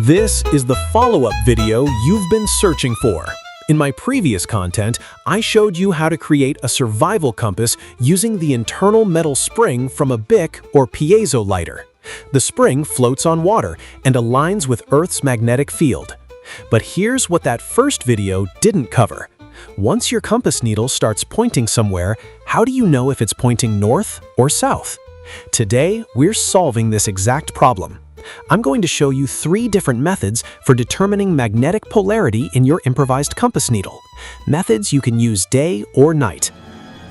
This is the follow-up video you've been searching for. In my previous content, I showed you how to create a survival compass using the internal metal spring from a Bic or piezo lighter. The spring floats on water and aligns with Earth's magnetic field. But here's what that first video didn't cover. Once your compass needle starts pointing somewhere, how do you know if it's pointing north or south? Today, we're solving this exact problem. I'm going to show you 3 different methods for determining magnetic polarity in your improvised compass needle. Methods you can use day or night.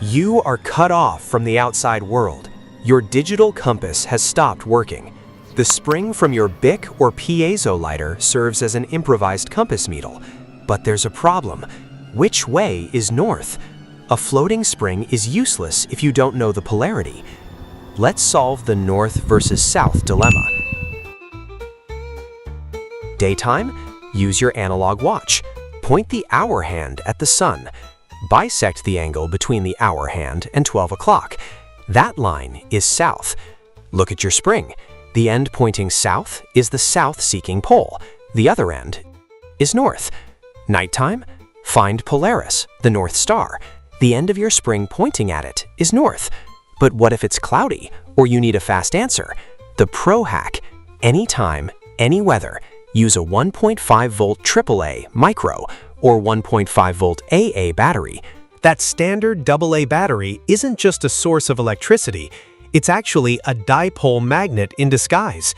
You are cut off from the outside world. Your digital compass has stopped working. The spring from your Bic or piezo lighter serves as an improvised compass needle. But there's a problem. Which way is north? A floating spring is useless if you don't know the polarity. Let's solve the north versus south dilemma. Daytime, use your analog watch. Point the hour hand at the sun. Bisect the angle between the hour hand and 12 o'clock. That line is south. Look at your spring. The end pointing south is the south-seeking pole. The other end is north. Nighttime, find Polaris, the North Star. The end of your spring pointing at it is north. But what if it's cloudy or you need a fast answer? The pro hack: anytime, any weather. Use a 1.5 volt AAA micro or 1.5 volt AA battery. That standard AA battery isn't just a source of electricity, it's actually a dipole magnet in disguise.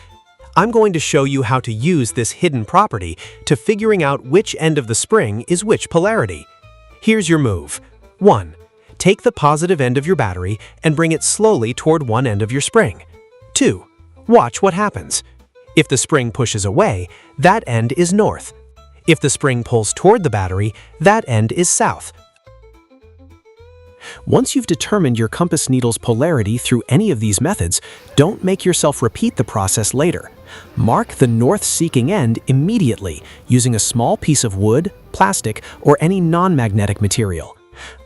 I'm going to show you how to use this hidden property to figuring out which end of the spring is which polarity. Here's your move. 1. Take the positive end of your battery and bring it slowly toward one end of your spring. 2. Watch what happens. If the spring pushes away, that end is north. If the spring pulls toward the battery, that end is south. Once you've determined your compass needle's polarity through any of these methods, don't make yourself repeat the process later. Mark the north-seeking end immediately using a small piece of wood, plastic, or any non-magnetic material.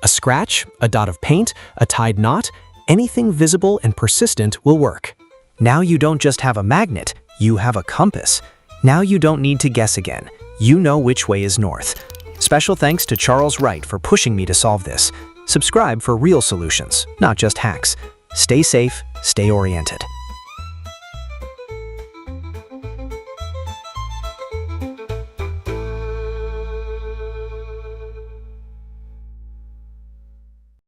A scratch, a dot of paint, a tied knot, anything visible and persistent will work. Now you don't just have a magnet, you have a compass. Now you don't need to guess again. You know which way is north. Special thanks to Charles Wright for pushing me to solve this. Subscribe for real solutions, not just hacks. Stay safe, stay oriented.